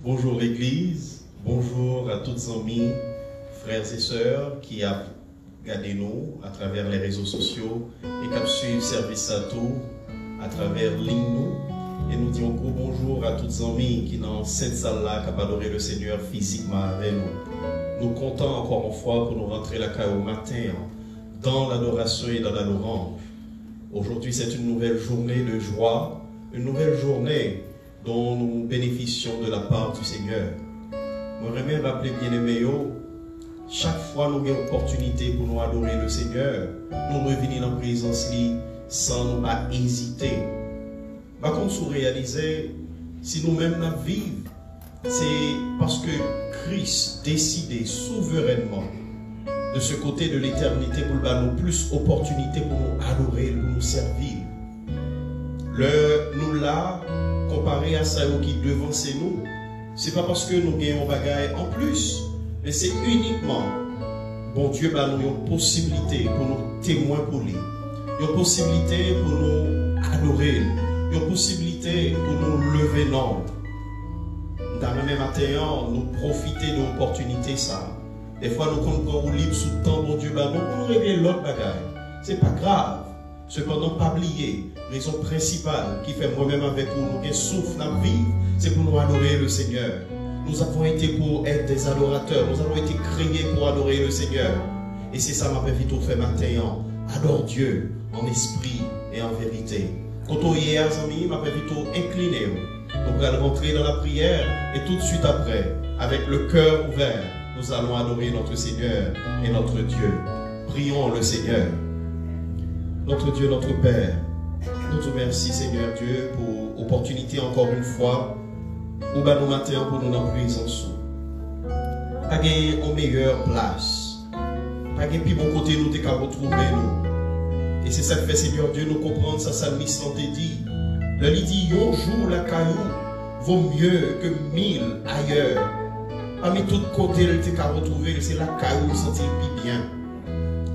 Bonjour l'Église, bonjour à toutes amis, frères et sœurs qui a regardé nous à travers les réseaux sociaux et qui suivent service à tout à travers nous. Et nous disons gros bonjour à toutes amis qui dans cette salle-là qui adoré le Seigneur physiquement avec nous. Nous comptons encore une fois pour nous rentrer la caille au matin dans l'adoration et dans la louange. Aujourd'hui c'est une nouvelle journée de joie, une nouvelle journée dont nous bénéficions de la part du Seigneur. Moi, j'aimerais rappeler, bien-aimés, chaque fois nous avons une opportunité pour nous adorer le Seigneur, nous revenir dans la présence sans nous pas hésiter. Par contre, nous réaliser, si nous-mêmes nous vivons, c'est parce que Christ décidé souverainement de ce côté de l'éternité pour nous plus d'opportunités pour nous adorer, pour nous servir. Nous là, comparé à ça qui devancent nous, c'est pas parce que nous gagnons bagaille en plus, mais c'est uniquement, bon Dieu, bah, nous avons une possibilité pour nous témoins pour lui, une possibilité pour nous adorer, une possibilité pour nous lever non. Dans le même matin, nous profiter de l'opportunité ça. Des fois, nous comptons libre sous le temps, bon Dieu, bah, nous régler l'autre bagaille. C'est pas grave. Cependant, pas oublier, raison principale qui fait moi-même avec vous, nous qui souffle la vie, c'est pour nous adorer le Seigneur. Nous avons été pour être des adorateurs, nous avons été créés pour adorer le Seigneur. Et c'est ça m'a vite fait matin. Adore Dieu en esprit et en vérité. Quand on y est, amis, m'a vite incliné. Donc, allons rentrer dans la prière et tout de suite après, avec le cœur ouvert, nous allons adorer notre Seigneur et notre Dieu. Prions le Seigneur. Notre Dieu, notre Père, nous te remercions, Seigneur Dieu, pour l'opportunité encore une fois, où nous matin pour nous dans la présence. Pas gagner en meilleure place. Pas gagner plus bon côté nous qu'à retrouver nous. Et c'est ça que fait, Seigneur Dieu, nous comprendre ça, psalmiste te dit. Le lit dit, un jour la caillou vaut mieux que 1000 ailleurs. Parmi tous côtés, le qu'à retrouver, c'est la caillou sentir plus bien.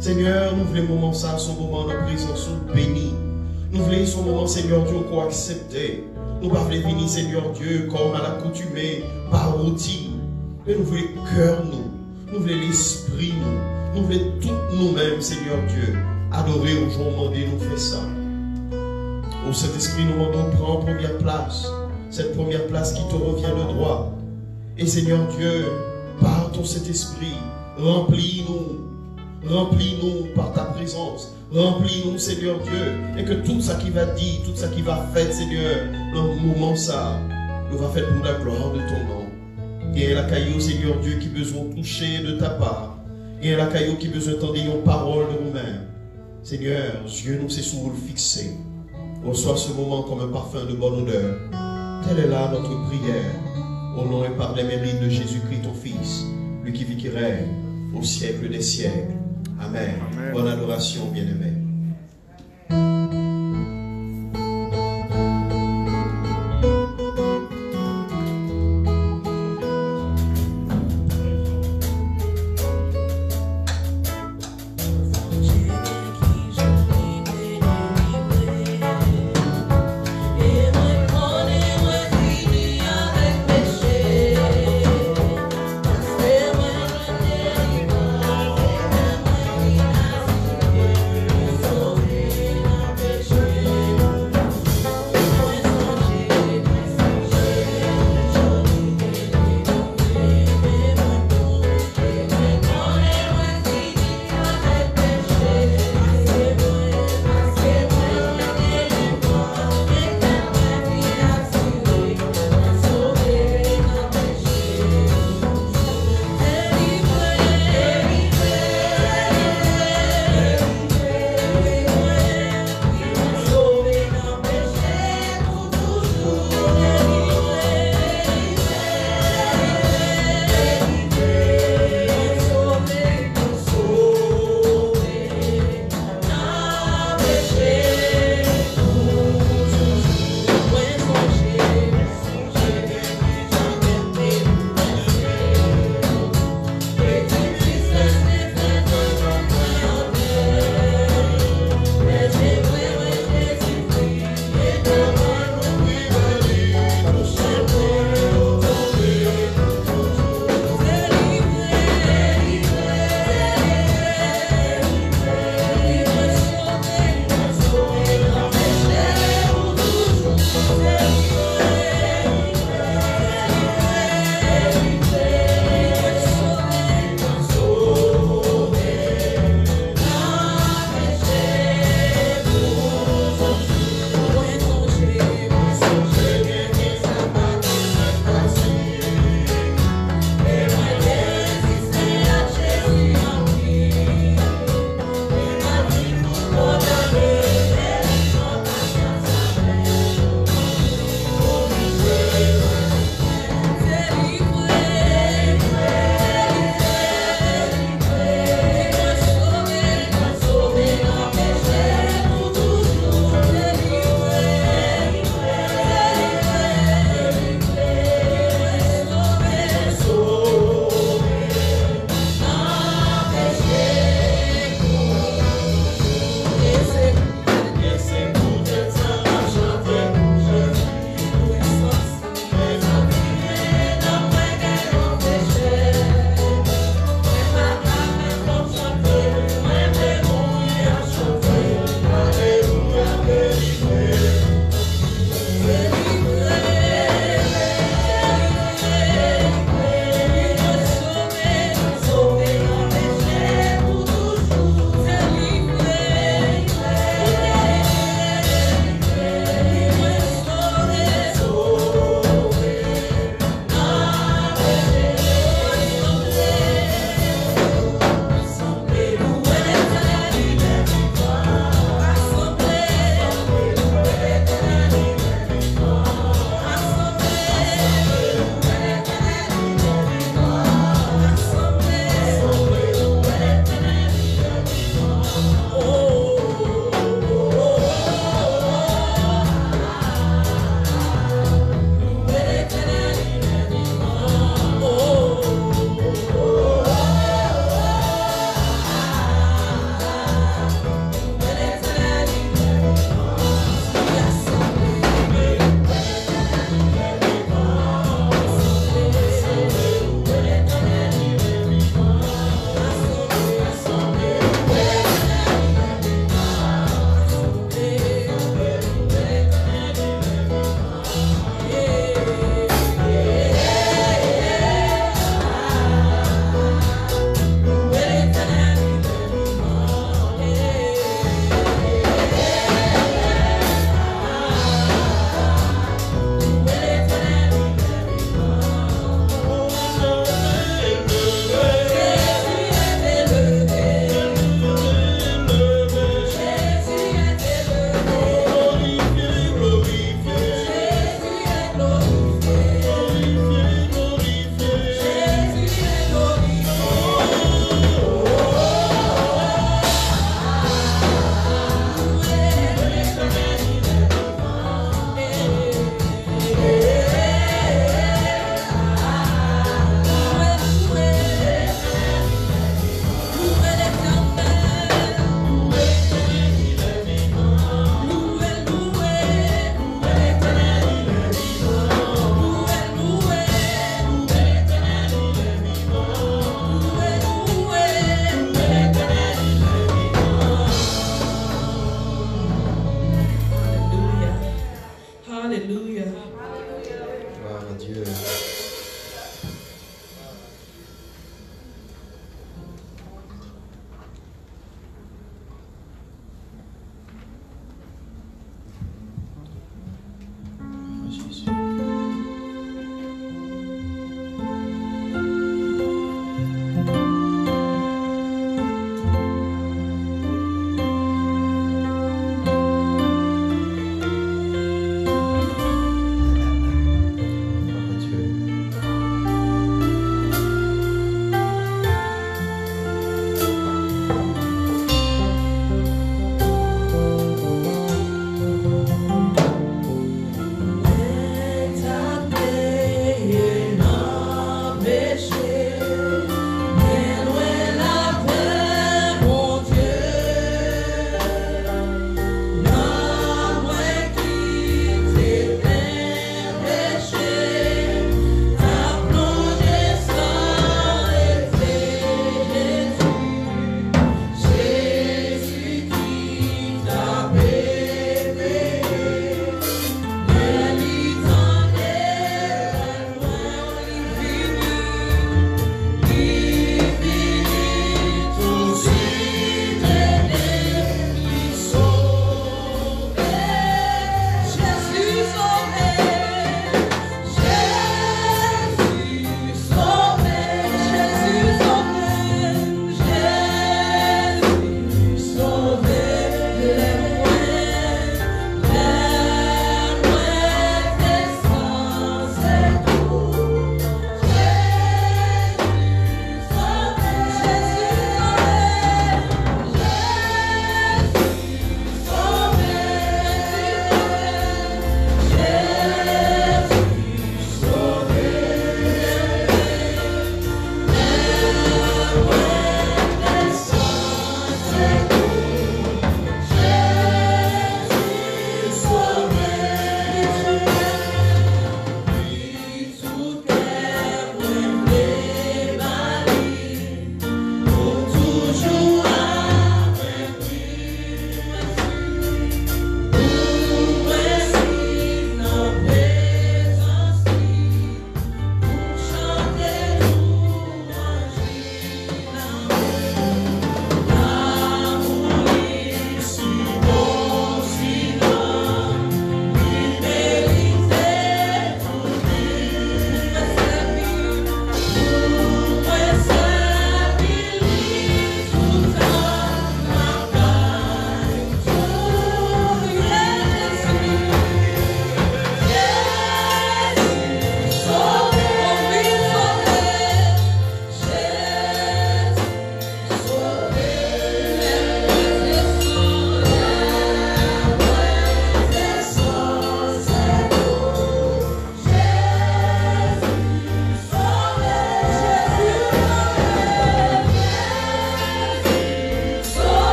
Seigneur, nous voulons moment ça, son moment de présence béni. Nous voulons son moment, Seigneur Dieu, qu'on accepter. Nous ne voulons pas venir, Seigneur Dieu, comme à l'accoutumée, par routine. Mais nous voulons cœur nous. Nous voulons l'esprit nous. Nous voulons tout nous-mêmes, Seigneur Dieu, adorer au jour demandé, nous faire ça. Au Saint-Esprit, nous demandons prendre première place. Cette première place qui te revient de droit. Et Seigneur Dieu, par ton Saint-Esprit, remplis-nous. Remplis-nous par ta présence. Remplis-nous, Seigneur Dieu. Et que tout ça qui va dire, tout ça qui va faire, Seigneur, dans le moment ça, nous va faire pour la gloire de ton nom. Il y a la caillou, Seigneur Dieu, qui besoin de toucher de ta part. Il y a la caillou qui besoin d'entendre une parole de nous-mêmes. Seigneur, Dieu nous c'est sur vous le fixer. Reçois ce moment comme un parfum de bonne odeur. Telle est là notre prière. Au nom et par les mérites de Jésus-Christ, ton Fils, lui qui vit, qui règne au siècle des siècles. Amen. Amen. Bonne adoration, bien-aimés.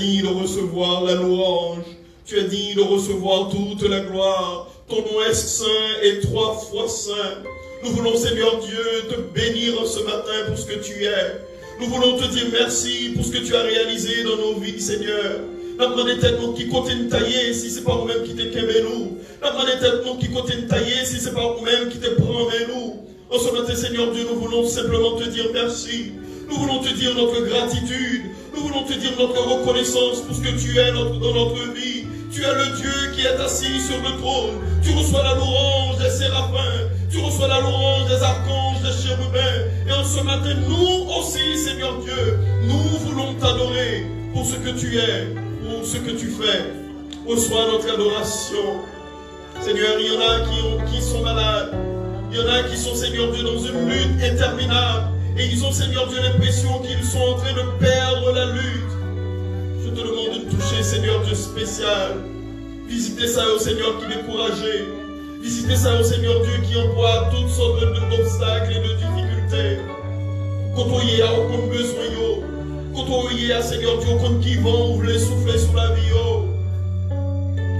digne de recevoir la louange. Tu es digne de recevoir toute la gloire. Ton nom est saint et 3 fois saint. Nous voulons, Seigneur Dieu, te bénir ce matin pour ce que tu es. Nous voulons te dire merci pour ce que tu as réalisé dans nos vies, Seigneur. Nous demandons tellement qui côté de tailler si c'est pas vous-même qui te qu'aimez nous. Nous demandons tellement qui côté de tailler si c'est pas vous-même qui te prend nous. En ce matin, Seigneur Dieu, nous voulons simplement te dire merci. Nous voulons te dire notre gratitude. Nous voulons te dire notre reconnaissance pour ce que tu es dans notre vie. Tu es le Dieu qui est assis sur le trône. Tu reçois la louange des séraphins. Tu reçois la louange des archanges, des chérubins. Et en ce matin, nous aussi, Seigneur Dieu, nous voulons t'adorer pour ce que tu es, pour ce que tu fais. Reçois notre adoration. Seigneur, il y en a qui sont malades. Il y en a qui sont, Seigneur Dieu, dans une lutte interminable. Et ils ont, Seigneur Dieu, l'impression qu'ils sont en train de perdre la lutte. Je te demande de toucher, Seigneur Dieu spécial. Visitez ça au Seigneur qui est découragé. Visitez ça au Seigneur Dieu qui emploie toutes sortes d'obstacles et de difficultés. Quand on y a aucun besoin, quand on y a, Seigneur Dieu, quand qui vont, vous voulez souffler sur la vie.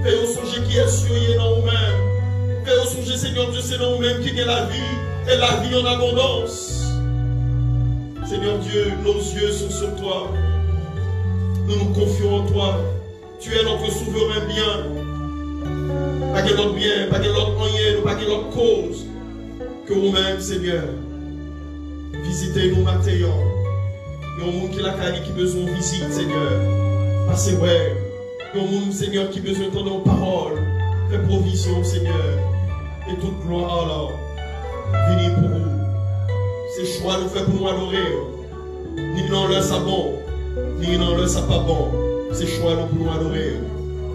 Fais-nous songer qui est sur nous-mêmes. Fais-nous songer, Seigneur Dieu, c'est nous-mêmes qui gagnent la vie. Et la vie en abondance. Seigneur Dieu, nos yeux sont sur toi. Nous nous confions en toi. Tu es notre souverain bien. Pas que notre bien, pas que notre moyen, pas que notre cause. Que vous-même, Seigneur, visitez-nous maintenant. Il y a un monde qui a qui besoin de visite, Seigneur. Passez ouais. Il y a un monde, Seigneur, qui besoin de nos paroles. Fais provision, Seigneur. Et toute gloire, alors, venez pour vous. Ces choix nous fait pour nous adorer. Ni non le ça bon, ni non le ça pas bon. Ces choix nous pour nous adorer.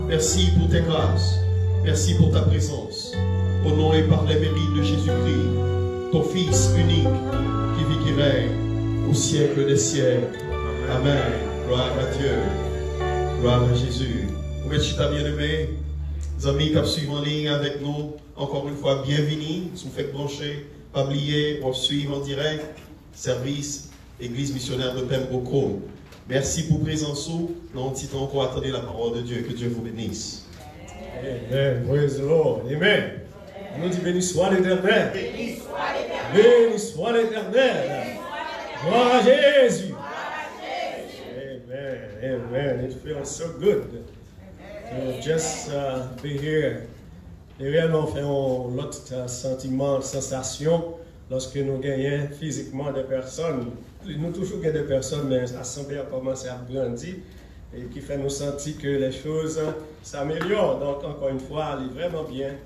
Merci pour tes grâces. Merci pour ta présence. Au nom et par les mérites de Jésus-Christ, ton Fils unique, qui vit, qui règne au siècle des siècles. Amen. Gloire à Dieu. Gloire à Jésus. Vous êtes chita bien-aimés, les amis qui suivent en ligne avec nous, encore une fois, bienvenue. Si vous faites brancher, pas oublier, on suit en direct, service, Église missionnaire de Pembroke. Merci pour présence. Dans un petit temps encore, attendez la parole de Dieu. Que Dieu vous bénisse. Amen. Praise the Lord. Amen. Nous disons béni soit l'Éternel. Béni soit l'Éternel. Gloire à Jésus. Amen. Amen. It feels so good to just be here. Et réellement, fait l'autre sentiment, sensation, lorsque nous gagnons physiquement des personnes. Nous toujours gagnons des personnes, mais l'assemblée a commencé à grandir et qui fait nous sentir que les choses s'améliorent. Donc, encore une fois, il est vraiment bien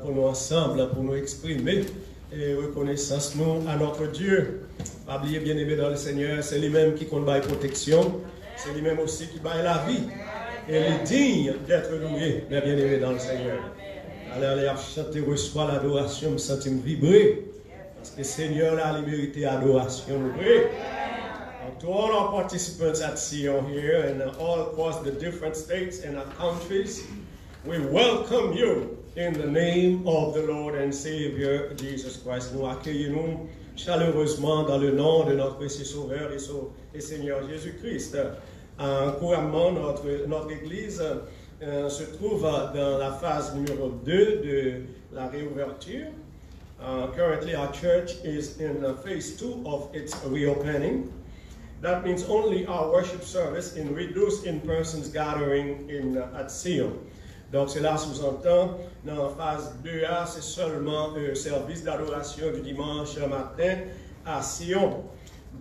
pour nous ensemble, pour nous exprimer et reconnaissance nous à notre Dieu. Pas oublier, bien aimé dans le Seigneur, c'est lui-même qui compte la protection, c'est lui-même aussi qui baille la vie. Et il est digne d'être loué, mais bien aimé dans le Seigneur. Alors, les chanter, reçoit l'adoration, me sentir vibrer. Parce que Seigneur, là, il mérite l'adoration. To all our participants at Sion here and all across the different states and countries, we welcome you in the name of the Lord and Savior Jesus Christ. Nous accueillons chaleureusement dans le nom de notre précieux Sauveur et Seigneur Jésus-Christ. Couramment, notre Église se trouve dans la phase numéro 2 de la réouverture. Currently, our church is in phase 2 of its reopening. That means only our worship service in reduced in-person gathering at Sion. Donc, cela sous-entend, dans la phase 2A, c'est seulement un service d'adoration du dimanche matin à Sion.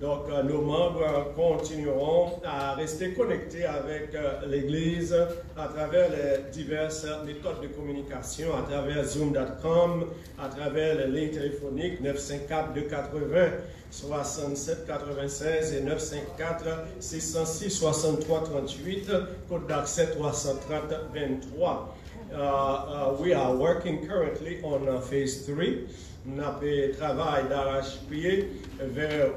Donc, nos membres continueront à rester connectés avec l'Église à travers les diverses méthodes de communication, à travers Zoom.com, à travers les lignes téléphoniques 954-280 6796 et 954-606-6338, code d'accès 330-23. We are working currently on phase 3. Nous travaillons d'arrache-pied vers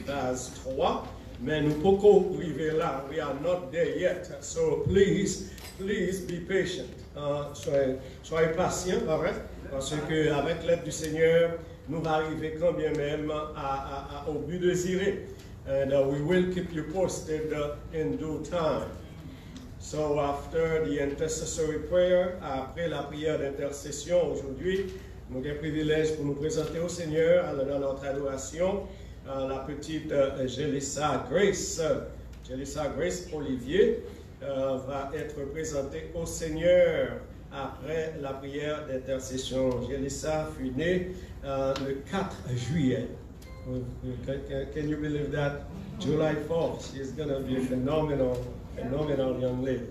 phase 3, mais nous ne pouvons pas arriver là. We are not there yet. So please be patient. Soyez patients, parce qu'avec l'aide du Seigneur, nous allons arriver quand bien même au but désiré. And we will keep you posted in due time. So after the intercessory prayer, après la prière d'intercession aujourd'hui, nous avons le privilège pour nous présenter au Seigneur dans notre adoration la petite Jelissa Grace. Jelissa Grace Olivier va être présentée au Seigneur après la prière d'intercession. Jelissa fut née le 4 juillet. Can you believe that? July 4th, she's going to be a phenomenal young lady.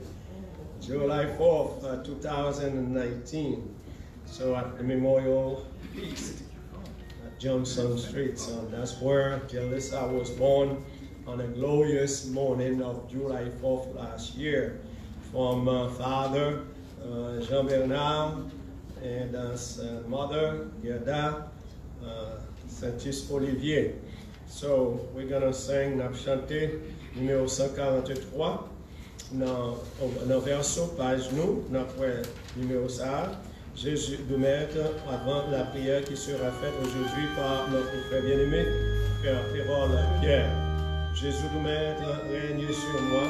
July 4th, 2019. So at the Memorial Feast at Johnson Street. So that's where Jelissa was born on a glorious morning of July 4th last year. From father Jean-Bernard and mother Gerda Saint-Just Olivier. So we're going to sing, chanter numéro 143 dans verso, page nous, notre numéro ça. Jésus de Maître, avant la prière qui sera faite aujourd'hui par notre frère bien-aimé, frère Pérol Pierre. Jésus de Maître, règne sur moi.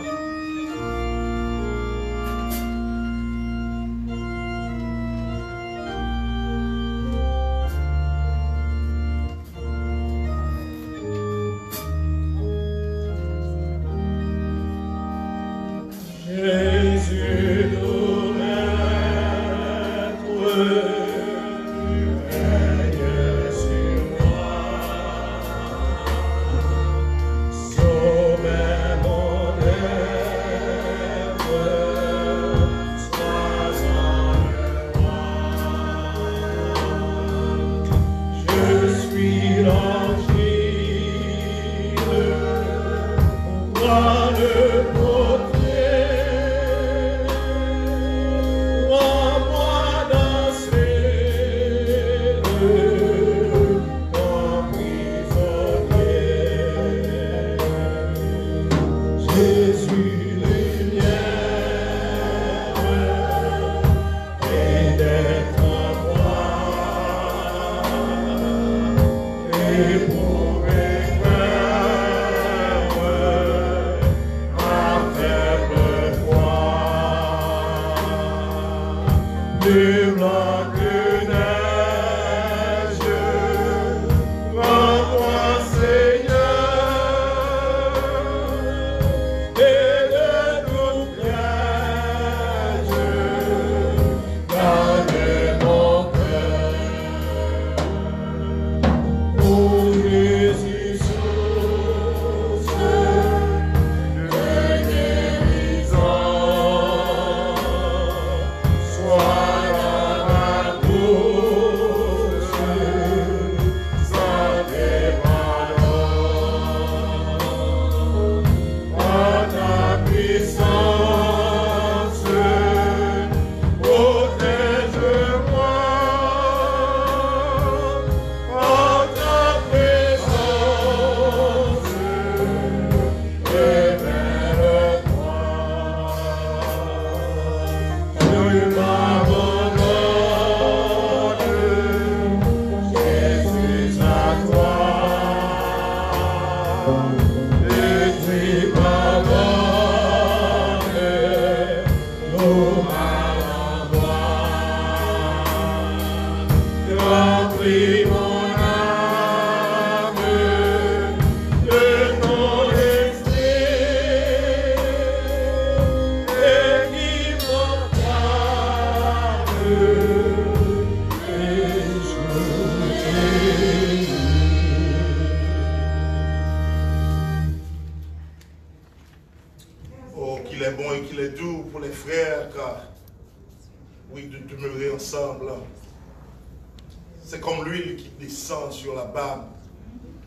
C'est comme l'huile qui descend sur la barbe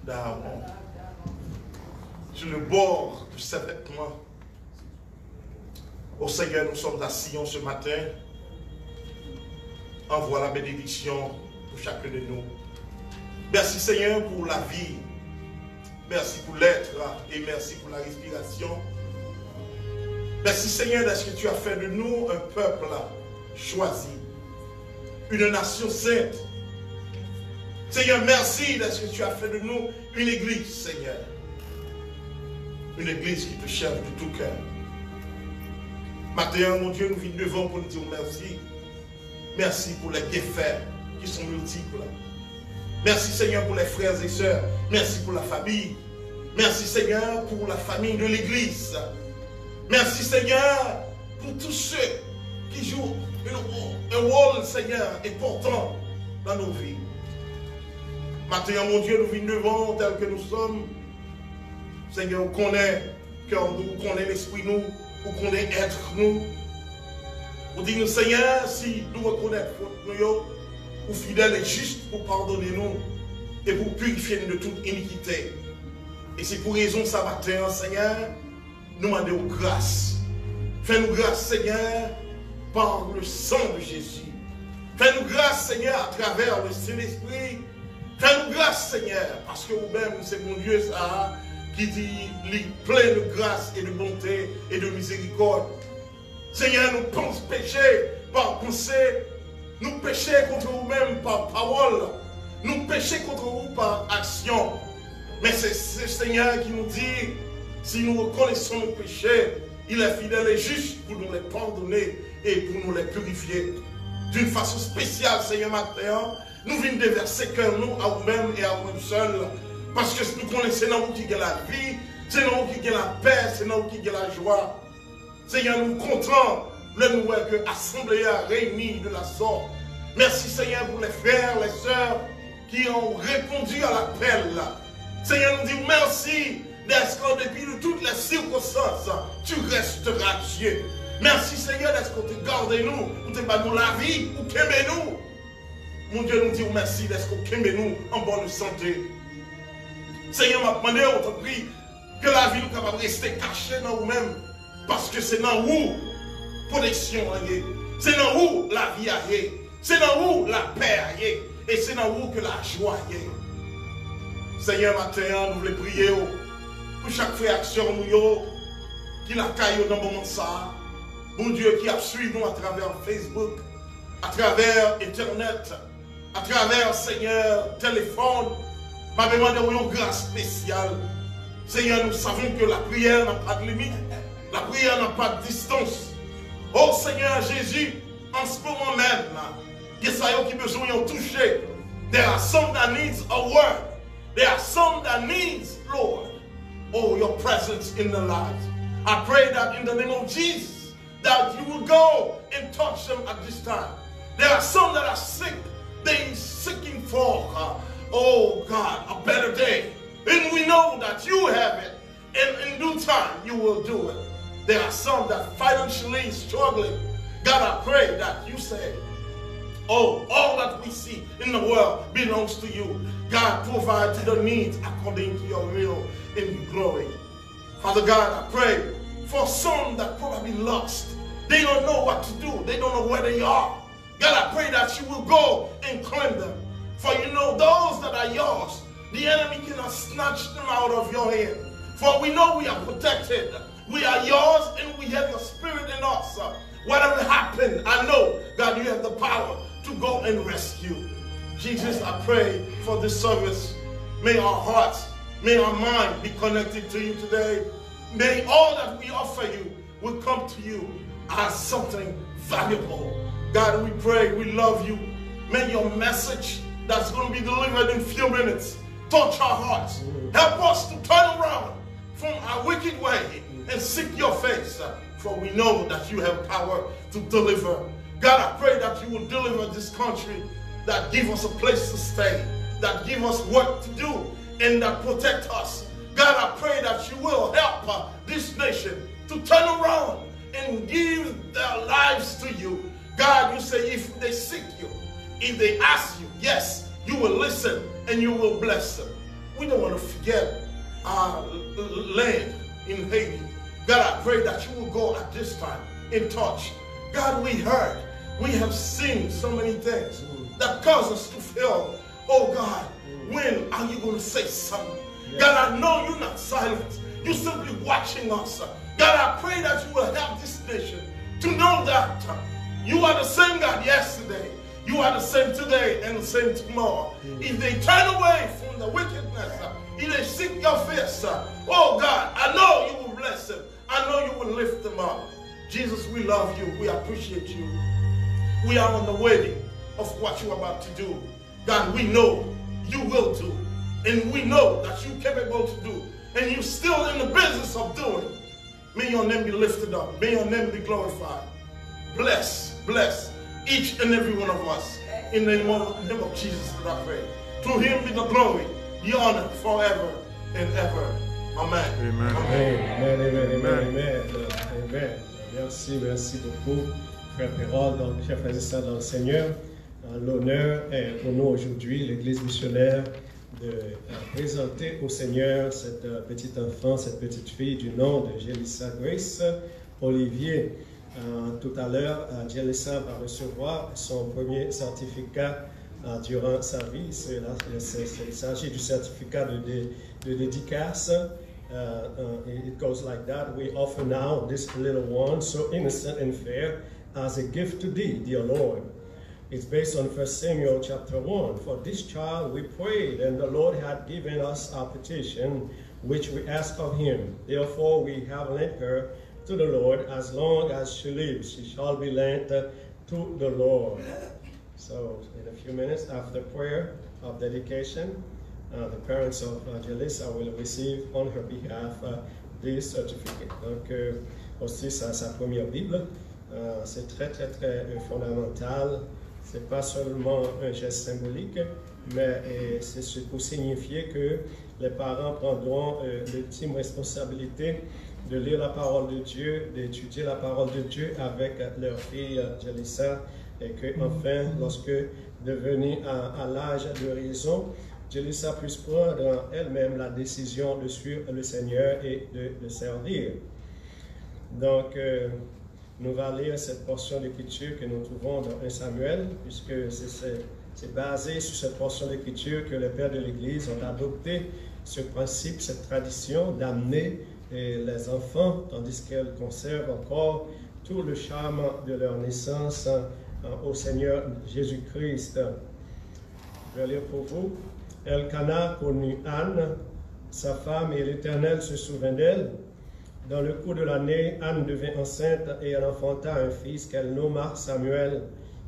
d'Aaron. Sur le bord de ses vêtements. Au Seigneur, nous sommes à Sion ce matin. Envoie la bénédiction pour chacun de nous. Merci Seigneur pour la vie. Merci pour l'être et merci pour la respiration. Merci Seigneur de ce que tu as fait de nous un peuple choisi. Une nation sainte. Seigneur, merci de ce que tu as fait de nous une église, Seigneur. Une église qui te cherche de tout cœur. Matin, mon Dieu, nous venons devant pour nous dire merci. Merci pour les bienfaits qui sont multiples. Merci Seigneur pour les frères et sœurs. Merci pour la famille. Merci Seigneur pour la famille de l'Église. Merci Seigneur pour tous ceux qui jouent un rôle, Seigneur, important dans nos vies. Maintenant, mon Dieu, nous venons devant tel que nous sommes. Seigneur, on connaît cœur nous, on connaît l'esprit nous, on connaît être nous. On dit nous, Seigneur, si nous reconnaissons nous, ou fidèle et juste pour pardonner nous et pour purifier nous de toute iniquité. Et c'est pour raison ça matin, Seigneur, nous demandons grâce. Fais-nous grâce, Seigneur, par le sang de Jésus. Fais-nous grâce, Seigneur, à travers le Saint-Esprit. Fais-nous grâce, Seigneur, parce que vous-même, c'est mon Dieu, ça, qui dit, plein de grâce et de bonté et de miséricorde. Seigneur, nous pensons pécher par pensée, nous pécher contre vous-même par parole, nous pécher contre vous par action. Mais c'est ce Seigneur qui nous dit, si nous reconnaissons nos péchés, il est fidèle et juste pour nous les pardonner et pour nous les purifier. D'une façon spéciale, Seigneur, maintenant, nous venons déverser cœur nous à vous-même et à vous seul. Parce que nous connaissons dans vous qui est la vie, c'est dans vous qui est la paix, c'est dans vous qui est la joie. Seigneur, nous comptons le nouvel que l'Assemblée a réuni de la sorte. Merci Seigneur pour les frères, les sœurs qui ont répondu à l'appel. Seigneur, nous disons merci d'être qu'en dépit de toutes les circonstances, tu resteras Dieu. Merci Seigneur d'être qu'on te garde nous, pour te battre la vie, ou qu'aimer nous. Mon Dieu, nous disons merci d'être qu'on qu'aimer nous en bonne santé. Seigneur, m'a demandé, on te prie, que la vie nous capable de rester cachée dans nous-mêmes. Parce que c'est dans où protection est. C'est dans où la vie est. C'est dans où la paix est. Et c'est dans où que la joie est. Seigneur, matin, nous voulons prier pour chaque frère action nous qui la caille dans le moment ça. Mon Dieu, qui a suivi nous à travers Facebook, à travers Internet, à travers, Seigneur, téléphone. Ma demande une grâce spéciale. Seigneur, nous savons que la prière n'a pas de limite. La prière n'a pas de distance. Oh Seigneur Jésus, en ce moment même, il y a qui ont besoin de toucher. There are some that needs a word. There are some that needs, Lord, oh, your presence in their lives. I pray that in the name of Jesus, that you will go and touch them at this time. There are some that are sick. They are seeking for, oh God, a better day. And we know that you have it. And in due time, you will do it. There are some that financially struggling. God, I pray that you say, oh, all that we see in the world belongs to you. God, provide to the needs according to your will in glory. Father God, I pray for some that probably lost. They don't know what to do. They don't know where they are. God, I pray that you will go and claim them. For you know those that are yours, the enemy cannot snatch them out of your hand. For we know we are protected. We are yours and we have your spirit in us. Whatever happened, I know, God, you have the power to go and rescue. Jesus, I pray for this service. May our hearts, may our mind be connected to you today. May all that we offer you will come to you as something valuable. God, we pray, we love you. May your message that's going to be delivered in a few minutes touch our hearts. Help us to turn around from our wicked way and seek your face. For we know that you have power to deliver. God, I pray that you will deliver this country, that give us a place to stay, that give us work to do, and that protect us. God, I pray that you will help this nation to turn around and give their lives to you. God, you say if they seek you, if they ask you, yes, you will listen and you will bless them. We don't want to forget our land in Haiti. God, I pray that you will go at this time in touch. God, we heard, we have seen so many things that cause us to feel, oh God, when are you going to say something? God, I know you're not silent. You're simply watching us. God, I pray that you will help this nation to know that you are the same God yesterday. You are the same today and the same tomorrow. If they turn away from the wickedness, if they seek your face, oh God, I know you will bless them. I know you will lift them up. Jesus, we love you. We appreciate you. We are on the wedding of what you're about to do. God, we know you will do. And we know that you're capable to do. And you're still in the business of doing. May your name be lifted up. May your name be glorified. Bless each and every one of us. In the name of Jesus that I pray. To him be the glory, the honor forever and ever. Amen. Amen. Amen. Amen. Amen. Amen. Amen. Merci beaucoup, frère Pérol. Donc, chers frères et sœurs dans le Seigneur, l'honneur est pour nous aujourd'hui, l'Église missionnaire, de présenter au Seigneur cette petite enfant, cette petite fille du nom de Jelissa Grace Olivier. Tout à l'heure, Jelissa va recevoir son premier certificat durant sa vie. Il s'agit du certificat de dédicace. It goes like that. We offer now this little one, so innocent and fair, as a gift to thee, dear Lord. It's based on 1 Samuel chapter 1. For this child we prayed, and the Lord had given us our petition, which we asked of him. Therefore we have lent her to the Lord. As long as she lives, she shall be lent to the Lord. So in a few minutes after prayer of dedication, the parents of Jelissa will receive on her behalf this certificate. Donc aussi sa première Bible, c'est très fondamental. C'est pas seulement un geste symbolique, mais c'est pour signifier que les parents prendront l'ultime responsabilité de lire la parole de Dieu, d'étudier la parole de Dieu avec leur fille Jelissa, et que enfin, lorsque devenue à l'âge de raison, Jelissa puisse prendre elle-même la décision de suivre le Seigneur et de le servir. Donc, nous allons lire cette portion d'écriture que nous trouvons dans 1 Samuel, puisque c'est basé sur cette portion d'écriture que les pères de l'Église ont adopté ce principe, cette tradition d'amener les enfants, tandis qu'elles conservent encore tout le charme de leur naissance au Seigneur Jésus-Christ. Je vais lire pour vous. Elkana connut Anne, sa femme, et l'Éternel se souvint d'elle. Dans le cours de l'année, Anne devint enceinte et elle enfanta un fils qu'elle nomma Samuel,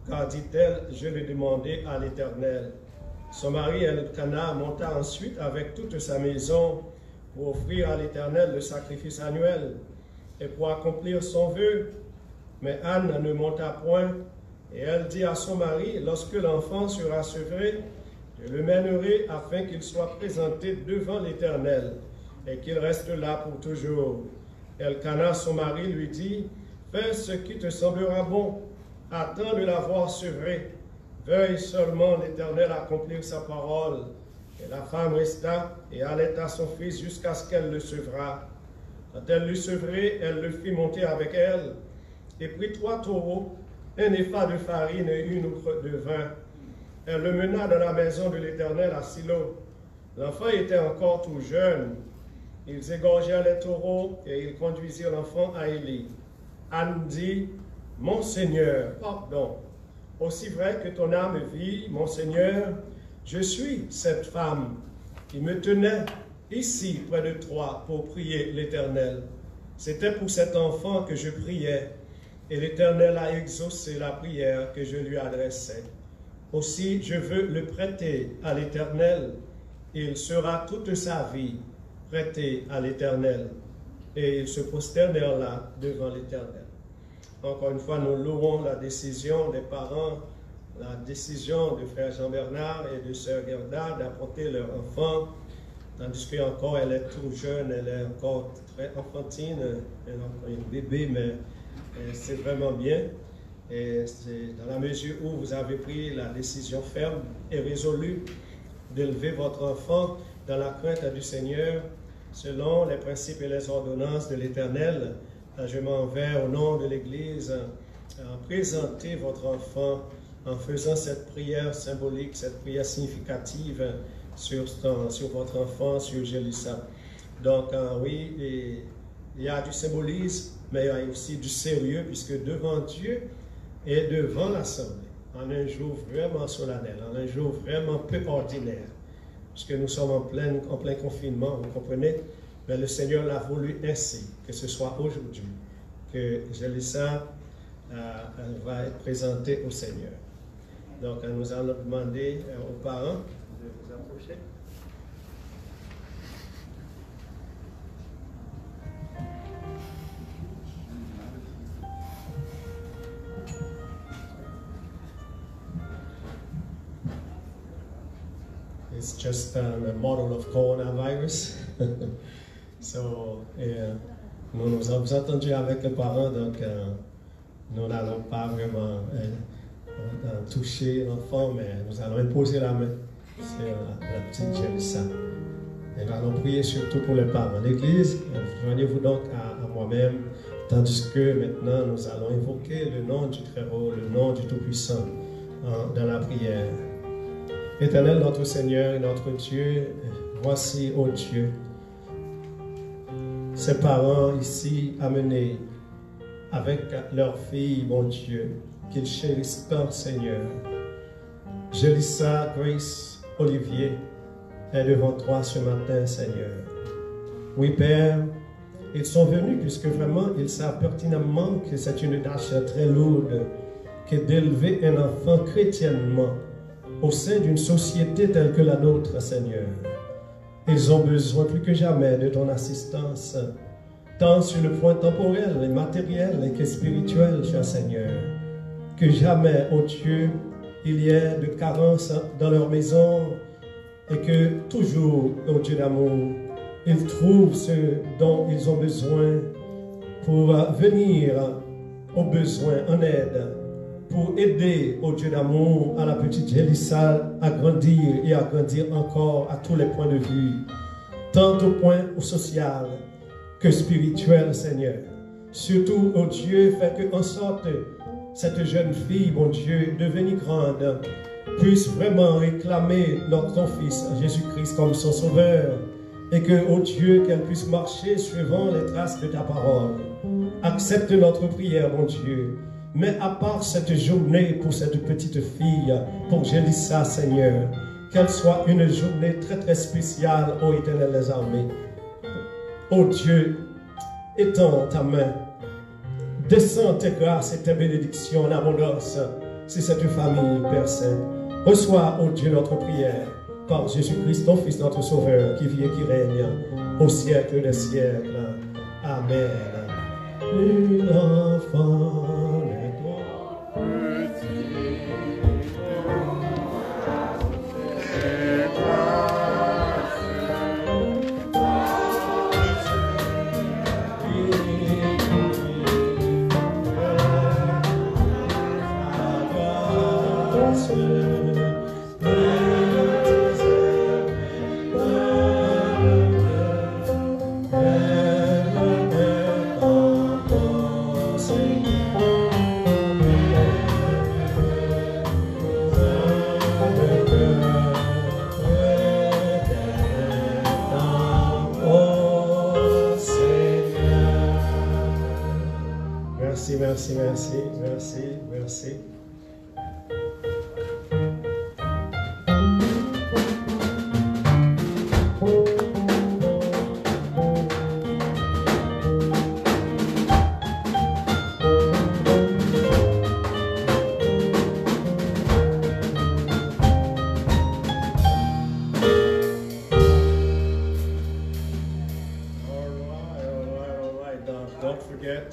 car dit-elle, je l'ai demandé à l'Éternel. Son mari Elkana monta ensuite avec toute sa maison pour offrir à l'Éternel le sacrifice annuel et pour accomplir son vœu. Mais Anne ne monta point, et elle dit à son mari, lorsque l'enfant sera sevré, je le mènerai afin qu'il soit présenté devant l'Éternel et qu'il reste là pour toujours. Elkana, son mari, lui dit, fais ce qui te semblera bon, attends de l'avoir sevré, veuille seulement l'Éternel accomplir sa parole. Et la femme resta et allaita son fils jusqu'à ce qu'elle le sevrât. Quand elle l'eut sevré, elle le fit monter avec elle et prit 3 taureaux, un épha de farine et une outre de vin. Elle le mena dans la maison de l'Éternel à Silo. L'enfant était encore tout jeune. Ils égorgèrent les taureaux et ils conduisirent l'enfant à Élie. Anne dit, mon Seigneur, pardon, aussi vrai que ton âme vit, mon Seigneur, je suis cette femme qui me tenait ici près de toi pour prier l'Éternel. C'était pour cet enfant que je priais, et l'Éternel a exaucé la prière que je lui adressais. Aussi, je veux le prêter à l'Éternel, et il sera toute sa vie prêté à l'Éternel. Et ils se prosternèrent là devant l'Éternel. Encore une fois, nous louons la décision des parents, la décision de frère Jean-Bernard et de sœur Gerda d'apporter leur enfant, tandis qu'encore elle est tout jeune, elle est encore très enfantine, elle est encore une bébé, mais c'est vraiment bien. Et c'est dans la mesure où vous avez pris la décision ferme et résolue d'élever votre enfant dans la crainte du Seigneur, selon les principes et les ordonnances de l'Éternel, je m'en vais au nom de l'Église présenter votre enfant en faisant cette prière symbolique, cette prière significative sur votre enfant, sur Jelissa. Donc oui, il y a du symbolisme, mais il y a aussi du sérieux, puisque devant Dieu et devant l'Assemblée, en un jour vraiment solennel, en un jour vraiment peu ordinaire, puisque nous sommes en plein confinement, vous comprenez, mais le Seigneur l'a voulu ainsi, que ce soit aujourd'hui, que Jélissa va être présentée au Seigneur. Donc, nous allons demander aux parents de vous approcher. It's just a model of coronavirus. So, nous nous avons entendu avec les parents, donc nous n'allons pas vraiment toucher l'enfant, mais nous allons imposer la main sur la petite Jélissa. Et nous allons prier surtout pour les parents. L'Église, joignez-vous donc à moi-même, tandis que maintenant nous allons invoquer le nom du Très-Haut, le nom du Tout-Puissant dans la prière. Éternel, notre Seigneur et notre Dieu, voici, ô Dieu, ces parents ici amenés avec leur fille, mon Dieu, qu'ils chérissent tant, Seigneur. Jélissa, Grace, Olivier est devant toi ce matin, Seigneur. Oui, Père, ils sont venus puisque vraiment ils savent pertinemment que c'est une tâche très lourde que d'élever un enfant chrétiennement au sein d'une société telle que la nôtre, Seigneur. Ils ont besoin plus que jamais de ton assistance, tant sur le point temporel et matériel que spirituel, cher Seigneur. Que jamais, ô Dieu, il y ait de carence dans leur maison et que toujours, ô Dieu d'amour, ils trouvent ce dont ils ont besoin pour venir aux besoins en aide, pour aider, ô Dieu d'amour, à la petite Jélissa à grandir et à grandir encore à tous les points de vue, tant au point social que spirituel, Seigneur. Surtout, ô Dieu, fais que en sorte cette jeune fille, mon Dieu, devenue grande, puisse vraiment réclamer ton Fils, Jésus-Christ, comme son Sauveur, et que, ô Dieu, qu'elle puisse marcher suivant les traces de ta parole. Accepte notre prière, mon Dieu. Mais à part cette journée pour cette petite fille, pour Jélissa, Seigneur, qu'elle soit une journée très très spéciale, ô Éternel des armées. Ô Dieu, étends ta main, descends tes grâces et tes bénédictions en abondance sur cette famille, Père Saint. Reçois, ô Dieu, notre prière par Jésus-Christ, ton Fils, notre Sauveur, qui vit et qui règne au siècle des siècles. Amen. L'enfant est toi, petit. Merci.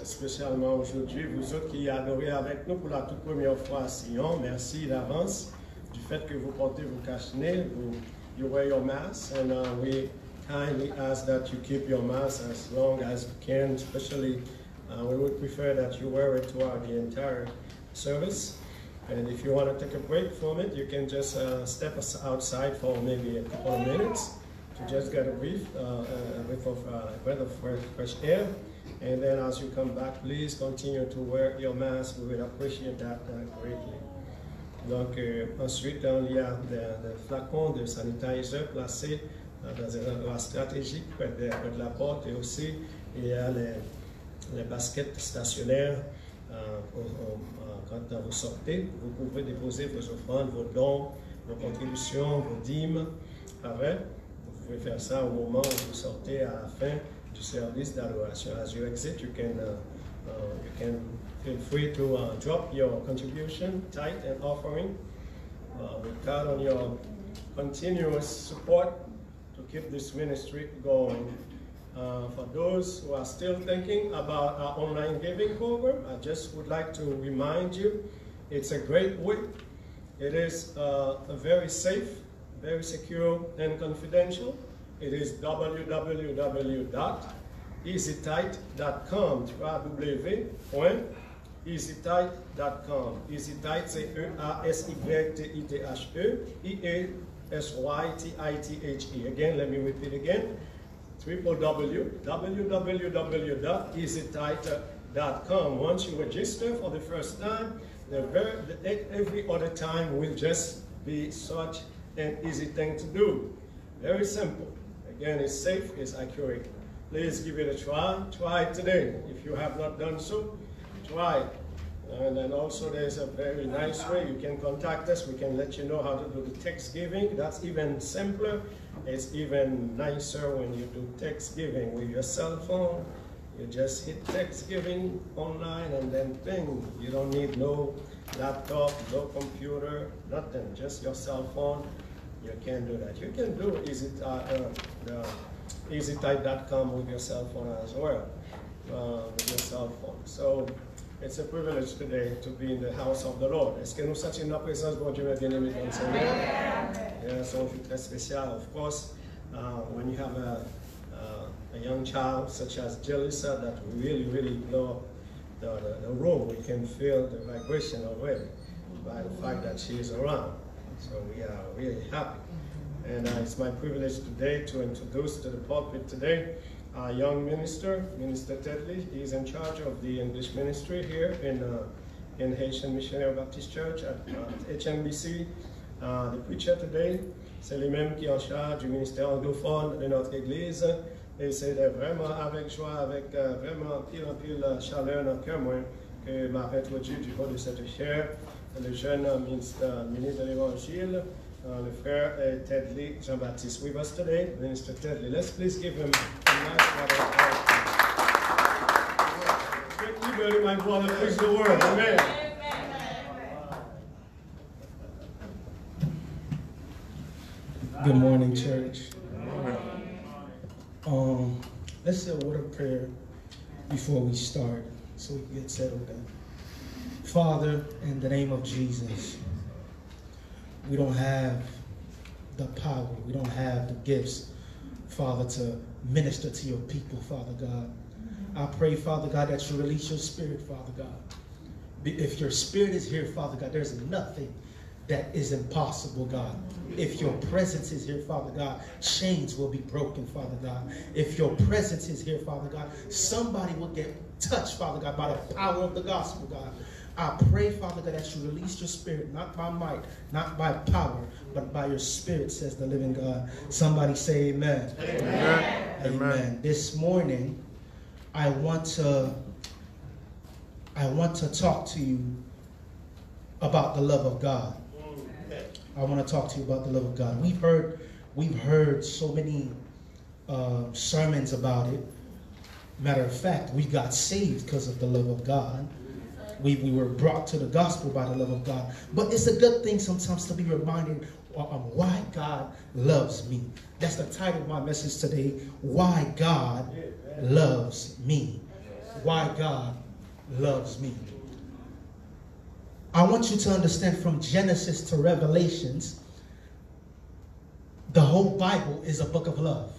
Spécialement aujourd'hui, vous autres qui adorez avec nous pour la toute première fois à Sion, merci d'avance du fait que vous portez vos cache-nez, you wear your mask, and we kindly ask that you keep your mask as long as you can, especially we would prefer that you wear it throughout the entire service. And if you want to take a break from it, you can just step outside for maybe a couple of minutes to just get a breath of fresh air. And then as you come back, please continue to wear your mask. We will appreciate that greatly. Donc, ensuite, il y a des flacons de sanitizer placés dans des endroits stratégiques près de la porte. Et aussi, il y a les baskets stationnaires. Quand vous sortez, vous pouvez déposer vos offrandes, vos dons, vos contributions, vos dîmes. Avec, vous pouvez faire ça au moment où vous sortez à la fin du service d'adoration. As you exit, you can You can feel free to drop your contribution, tithe, and offering. We count on your continuous support to keep this ministry going. For those who are still thinking about our online giving program, I just would like to remind you, it's a great way. It is very safe, very secure, and confidential. It is www.easytithe.com, www.easytithe.com. EasyTithe, c'est E-A-S-Y-T-I-T-H-E, E-A-S-Y-T-I-T-H-E. Again, let me repeat again. www.easytithe.com. Once you register for the first time, every other time will just be such an easy thing to do. Very simple. Again, it's safe, it's accurate. Please give it a try. Try it today. If you have not done so, try it. And then also there's a very nice way you can contact us. We can let you know how to do the text giving. That's even simpler. It's even nicer when you do text giving with your cell phone. You just hit text giving online and then bing. You don't need no laptop, no computer, nothing. Just your cell phone. You can do that. You can do easytithe.com with your cell phone as well. With your cell phone. So it's a privilege today to be in the house of the Lord. Est-ce que nous sentons la présence de Dieu bien-aimé dans le Seigneur? Yeah, something très spécial. Of course, when you have a young child such as Jalissa that really love the room, we can feel the vibration already by the fact that she is around. So we are really happy. And it's my privilege today to introduce to the pulpit today our young minister, Minister Tedley. He's in charge of the English ministry here in Haitian Missionary Baptist Church at HMBC. The preacher today, c'est lui-même qui est en charge du ministère anglophone de notre église. Et c'est vraiment avec joie, avec vraiment pile chaleur dans le cœur, moi, que m'a introduit du haut de cette chaire le jeune ministre de l'Évangile, le frère Tedley Jean-Baptiste. With us today, Minister Tedley. Let's please give him a nice round of applause. Great liberty, my brother. Praise the word. Amen. Good morning, church. Let's say a word of prayer before we start, so we can get settled down. Father, in the name of Jesus, we don't have the power, we don't have the gifts, Father, to minister to your people, Father God. I pray, Father God, that you release your spirit, Father God. If your spirit is here, Father God, there's nothing that is impossible, God. If your presence is here, Father God, chains will be broken, Father God. If your presence is here, Father God, somebody will get touched, Father God, by the power of the gospel, God. I pray, Father God, that you release your spirit, not by might, not by power, but by your spirit, says the living God. Somebody say amen. Amen. Amen. Amen. This morning, I want to talk to you about the love of God. I want to talk to you about the love of God. We've heard so many sermons about it. Matter of fact, we got saved because of the love of God. We were brought to the gospel by the love of God. But it's a good thing sometimes to be reminded of why God loves me. That's the title of my message today. Why God loves me. Why God loves me. I want you to understand from Genesis to Revelations, the whole Bible is a book of love.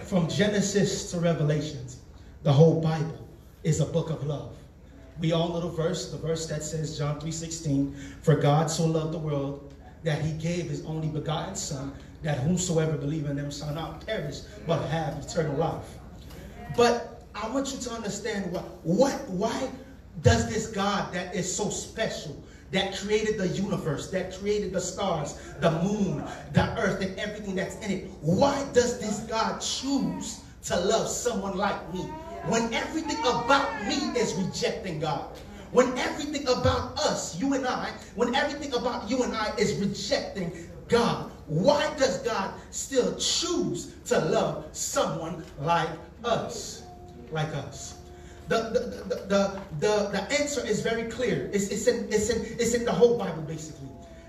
From Genesis to Revelations, the whole Bible is a book of love. We all know the verse that says, John 3:16, for God so loved the world that he gave his only begotten Son, that whomsoever believe in him shall not perish, but have eternal life. But I want you to understand why does this God that is so special, that created the universe, that created the stars, the moon, the earth, and everything that's in it, why does this God choose to love someone like me? When everything about me is rejecting God. When everything about us, you and I, when everything about you and I is rejecting God, why does God still choose to love someone like us? Like us. The answer is very clear. It's in the whole Bible, basically.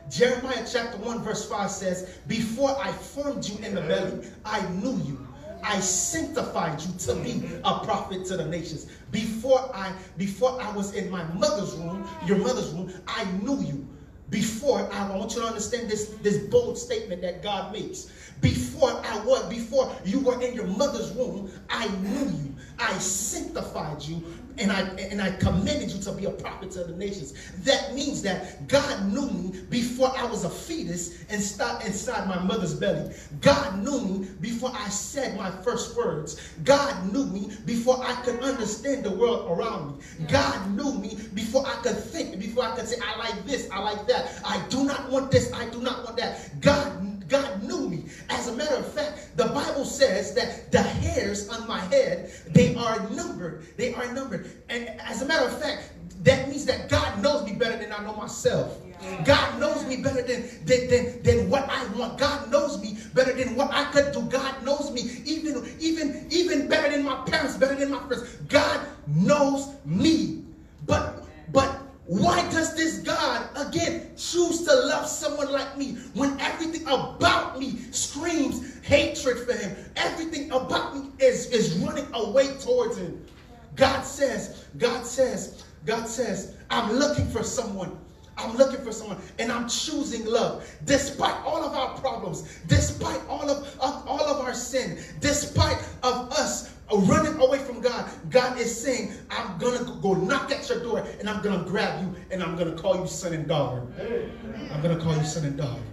Jeremiah chapter 1 verse 5 says, before I formed you in the belly, I knew you. I sanctified you to be a prophet to the nations. Before I was in my mother's womb, your mother's womb, I knew you. I want you to understand this bold statement that God makes. Before you were in your mother's womb, I knew you. I sanctified you, and I commended you to be a prophet to the nations. That means that God knew me before I was a fetus inside my mother's belly. God knew me before I said my first words. God knew me before I could understand the world around me. God knew me before I could think, before I could say, I like this, I like that. I do not want this, I do not want that. God knew me. As a matter of fact, the Bible says that the hairs on my head, they are numbered. They are numbered. And as a matter of fact, that means that God knows me better than I know myself. God knows me better than what I want. God knows me better than what I could do. God knows me even better than my parents, better than my friends. God knows me. But why does this God, again, choose to love someone like me when everything about me screams hatred for him? Everything about me is running away towards him. God says, I'm looking for someone. I'm looking for someone, and I'm choosing love. Despite all of our problems, despite all of our sin, despite of us running away from God, God is saying, I'm going to go knock at your door, and I'm going to grab you, and I'm going to call you son and daughter. I'm going to call you son and daughter.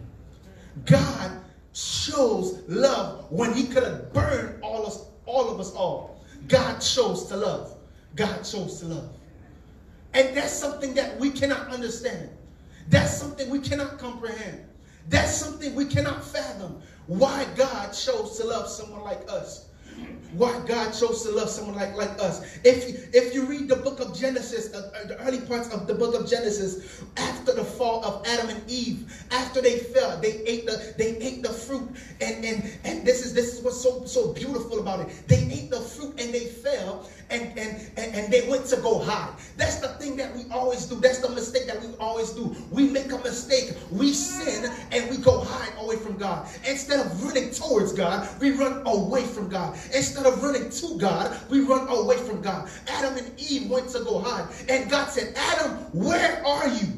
God shows love when he could have burned all of us all. God chose to love. God chose to love. And that's something that we cannot understand. That's something we cannot comprehend. That's something we cannot fathom. Why God chose to love someone like us. Why God chose to love someone like us. If you read the book of Genesis, the early parts of the book of Genesis, after the fall of Adam and Eve, after they fell, they ate the fruit, and this is what's so beautiful about it. They ate the fruit and they fell, and they went to go hide. That's the thing that we always do. That's the mistake that we always do. We make a mistake. We sin and we go hide away from God. Instead of running towards God, we run away from God. Instead of running to God, we run away from God. Adam and Eve went to go hide. And God said, Adam, where are you?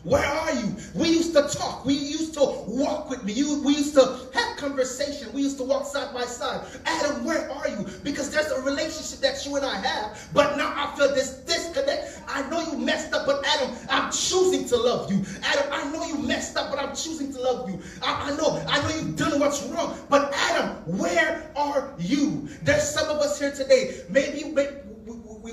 Where are you? We used to talk. We used to walk with me. We used to have conversation. We used to walk side by side. Adam, where are you? Because there's a relationship that you and I have, but now I feel this disconnect. I know you messed up, but Adam, I'm choosing to love you. Adam, I know you messed up, but I'm choosing to love you. I know you've done what's wrong, but Adam, where are you? There's some of us here today. Maybe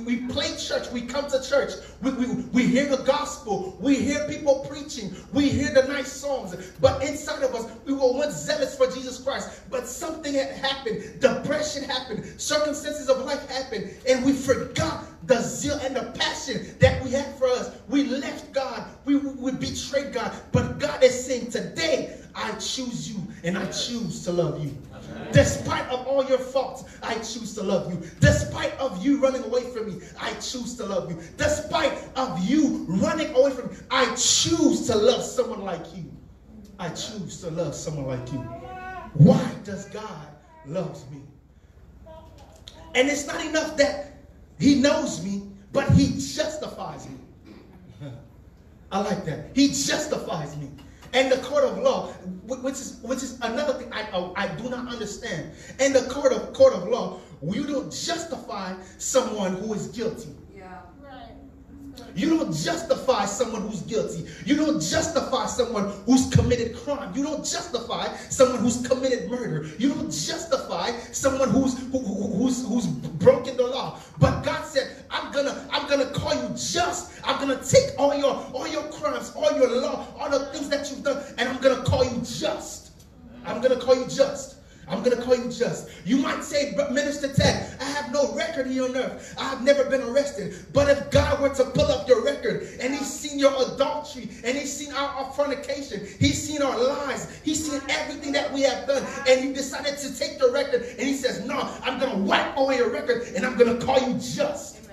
we play church, we come to church, we hear the gospel, we hear people preaching, we hear the nice songs, but inside of us, we were once zealous for Jesus Christ, but something had happened, depression happened, circumstances of life happened, and we forgot the zeal and the passion that we had for us. We left God, we betrayed God, but God is saying today, I choose you and I choose to love you. Despite of all your faults, I choose to love you. Despite of you running away from me, I choose to love you. Despite of you running away from me, I choose to love someone like you. I choose to love someone like you. Why does God love me? And it's not enough that he knows me, but he justifies me. I like that. He justifies me. And the court of law, which is another thing I do not understand. In the court of law, you don't justify someone who is guilty. Yeah. Right. You don't justify someone who's guilty. You don't justify someone who's committed crime. You don't justify someone who's committed murder. You don't justify someone who's broken the law. But God said, I'm gonna call you just. I'm gonna take all your crimes, all your law, all the things that you've done, and I'm gonna call you just. I'm gonna call you just. I'm going to call you just. You might say, but Minister Ted, I have no record here on earth. I have never been arrested. But if God were to pull up your record and he's seen your adultery and he's seen our fornication, he's seen our lies, he's seen everything that we have done, and he decided to take your record and he says, no, I'm going to wipe away your record and I'm going to call you just.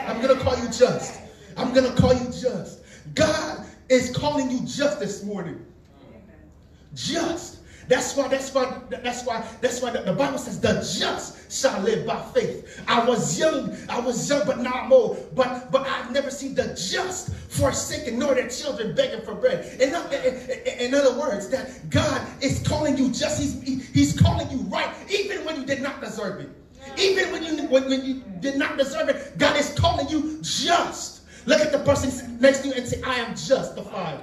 I'm going to call you just. I'm going to call you just. God is calling you just this morning. Just. That's why the Bible says the just shall live by faith. I was young, but now I'm old. But I've never seen the just forsaken, nor their children begging for bread. In other words, that God is calling you just. He's calling you right, even when you did not deserve it. Even when you did not deserve it, God is calling you just. Look at the person next to you and say, I am justified.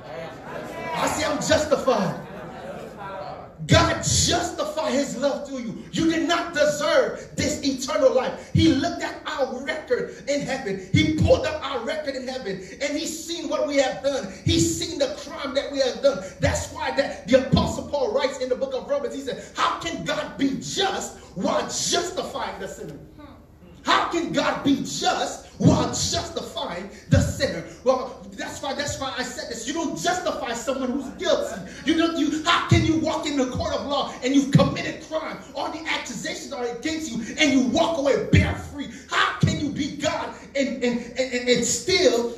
I say, I'm justified. God justified his love through you. You did not deserve this eternal life. He looked at our record in heaven. He pulled up our record in heaven, and he's seen what we have done. He's seen the crime that we have done. That's why the Apostle Paul writes in the book of Romans, he said, how can God be just while justifying the sinner? How can God be just while justifying the sinner? Well, that's why I said this. You don't justify someone who's guilty. How can you walk in the court of law and you've committed crime? All the accusations are against you and you walk away bare free. How can you be God and still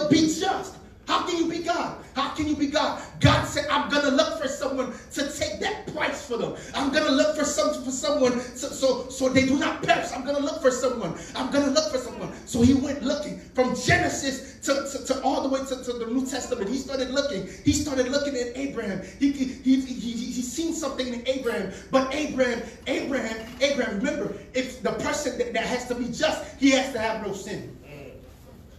be just? How can you be God? How can you be God? God said, I'm going to look for someone to take that price for them. I'm going to look for someone so they do not perish. I'm going to look for someone. I'm going to look for someone. So he went looking from Genesis to all the way to the New Testament. He started looking. He started looking at Abraham. He seen something in Abraham. But Abraham, remember, if the person that has to be just, he has to have no sin.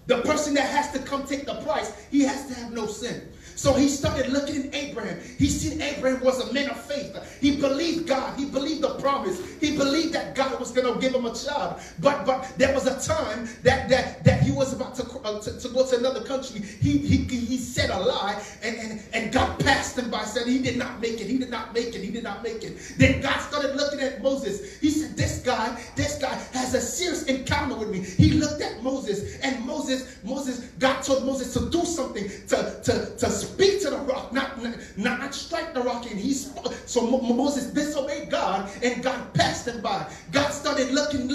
The person that has to come take the price, he has to have no sin. So he started looking at Abraham. He seen Abraham was a man of faith. He believed God. He believed the promise. He believed that God was going to give him a child. But there was a time that he was about to go to another country. He said a lie, and God passed him by, said he did not make it. He did not make it. He did not make it. Then God started looking at Moses. He said, this guy has a serious encounter with me. He looked at Moses, and God told Moses to do something, to speak to the rock, not strike the rock. And he spoke. So Moses disobeyed God, and God passed him by. God started looking.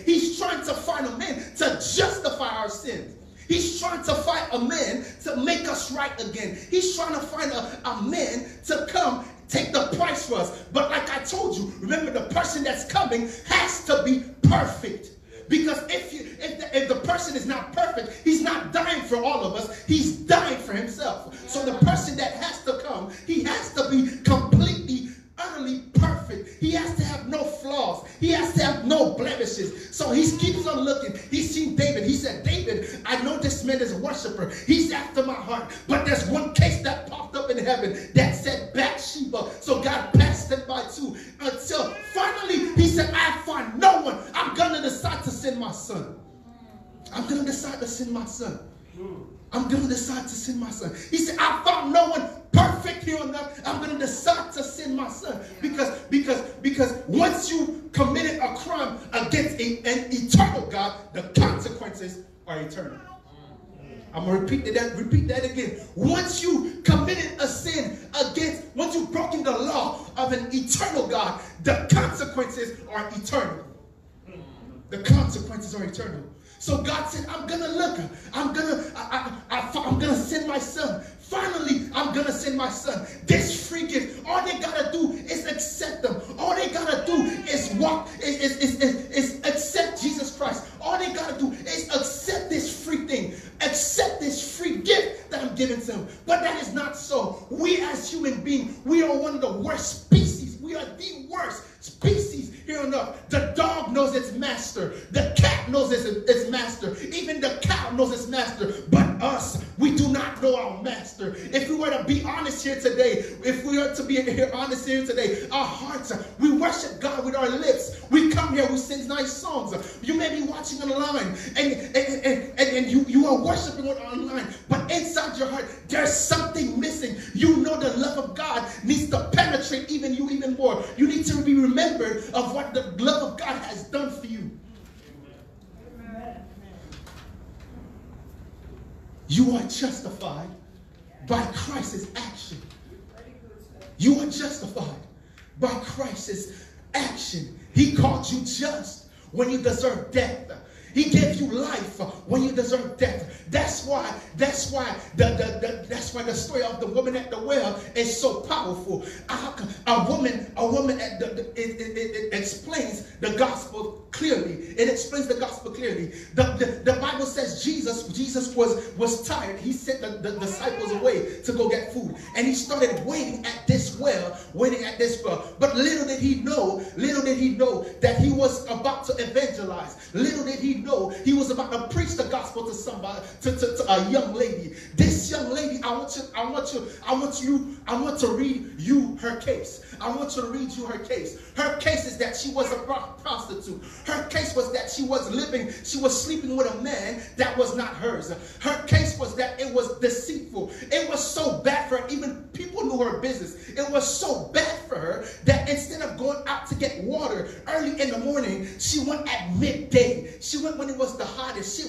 He's trying to find a man to justify our sins. He's trying to find a man to make us right again. He's trying to find a man to come take the price for us. But like I told you, remember, the person that's coming has to be perfect. Because if the person is not perfect, he's not dying for all of us. He's dying for himself. So the person that has to come, he has to be completely, utterly perfect. He has to have no flaws. He has to have no blemishes. So he keeps on looking. He's seen David. He said, David, I know this man is a worshiper. He's after my heart. But there's one case that popped up in heaven that said Bathsheba. So God passed him by too. Until finally he said, I find no one. I'm going to decide to send my son. I'm going to decide to send my son. I'm going to decide to send my son. He said, I found no one perfect here on earth. I'm going to decide to send my son. Because once you committed a crime against an eternal God, the consequences are eternal. I'm going to repeat that again. Once you committed a sin once you've broken the law of an eternal God, the consequences are eternal. The consequences are eternal. So God said, I'm going to look. I'm going to send my son. Finally, I'm going to send my son. This free gift. All they got to do is accept them. All they got to do is walk, is accept Jesus Christ. All they got to do is accept this free thing. Accept this free gift that I'm giving to them. But that is not so. We as human beings, we are one of the worst species. We are the worst species here on earth. The dog knows its master. The cat knows its master. Even the cow knows its master. But us, we do not know our master. If we were to be honest here today, our hearts, we worship God with our lips. We come here, we sing nice songs. You may be watching online and you are worshiping online, but inside your heart, there's something missing. You know the love of God needs to penetrate even something more. You need to be remembered of what the love of God has done for you. You are justified by Christ's action. You are justified by Christ's action. He called you just when you deserve death. He gave you life when you deserve death. That's why the story of the woman at the well is so powerful. A woman at it explains the gospel clearly. It explains the gospel clearly. The Bible says Jesus was tired. He sent the disciples away to go get food, and he started waiting at this well. But little did he know that he was about to evangelize. Little did he know he was about to preach the gospel to somebody, to a young lady. This young lady, I want to read you her case. I want you to read you her case. Her case is that she was a prostitute. Her case was that she was sleeping with a man that was not hers. Her case was that it was deceitful. It was so bad for her, even people knew her business. It was so bad for her that instead of going out to get water early in the morning, she went at midday. She went when it was the hottest. She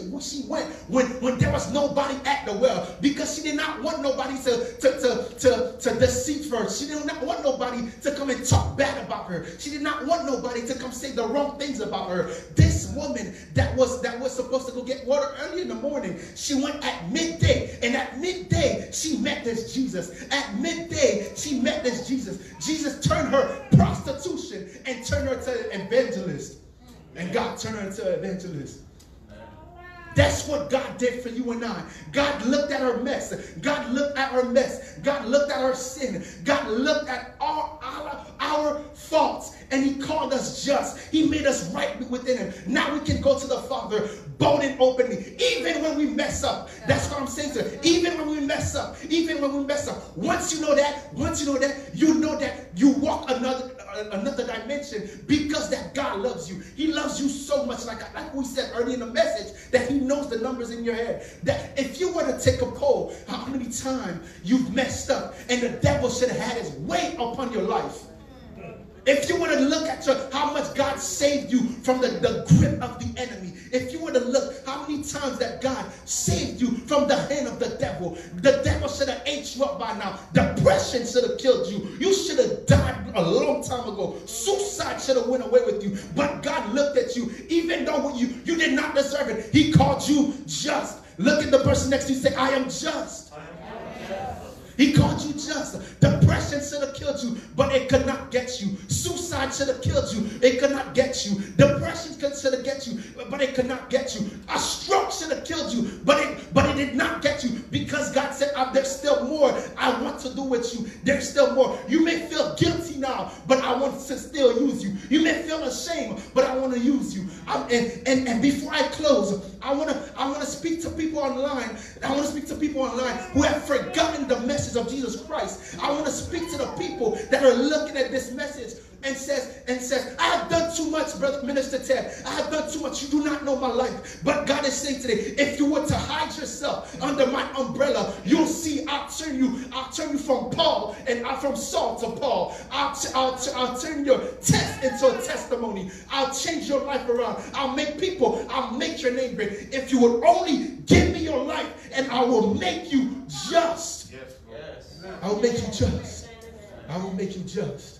went when there was nobody at the well, because she did not want nobody to deceive her. She did not want nobody to come and talk bad about her. She did not want nobody to come say the wrong things about her. This woman that was supposed to go get water early in the morning, she went at midday, and at midday she met this Jesus. At midday she met this Jesus. Jesus turned her prostitution and turned her to an evangelist. And God turned her into an evangelist. That's what God did for you and I. God looked at her mess. God looked at her mess. God looked at her sin. God looked at all our faults, and he called us just. He made us right within him. Now we can go to the Father bold and openly, even when we mess up. That's what I'm saying to you. Even when we mess up. Once you know that, you know that you walk another dimension, because that God loves you. He loves you so much, like we said earlier in the message, that he knows the numbers in your head. That if you were to take a poll, how many times you've messed up and the devil should have had his way upon your life. If you were to look at how much God saved you from the grip of the enemy. If you were to look how many times that God saved you from the hand of the devil should have ate you up by now. Depression should have killed you. You should have died a long time ago. Suicide should have went away with you. But God looked at you, even though you did not deserve it. He called you just. Look at the person next to you, say, I am just. He called you just. Depression should have killed you, but it could not get you. Suicide should have killed you. It could not get you. Depression should have get you, but it could not get you. A stroke should have killed you, but it did not get you, because God said, there's still more I want to do with you. There's still more. You may feel guilty now, but I want to still use you. You may feel ashamed, but I want to use you. And before I close, I want to speak to people online. I want to speak to people online who have forgotten the message of Jesus Christ. I want to speak to the people that are looking at this message and says, I have done too much, Brother Minister Ted. I have done too much. You do not know my life. But God is saying today, if you were to hide yourself under my umbrella, you'll see I'll turn you from Paul and from Saul to Paul. I'll turn your test into a testimony. I'll change your life around. I'll make your name great. If you would only give me your life, and I will make you just. Yes. I will make you just. I will make you just.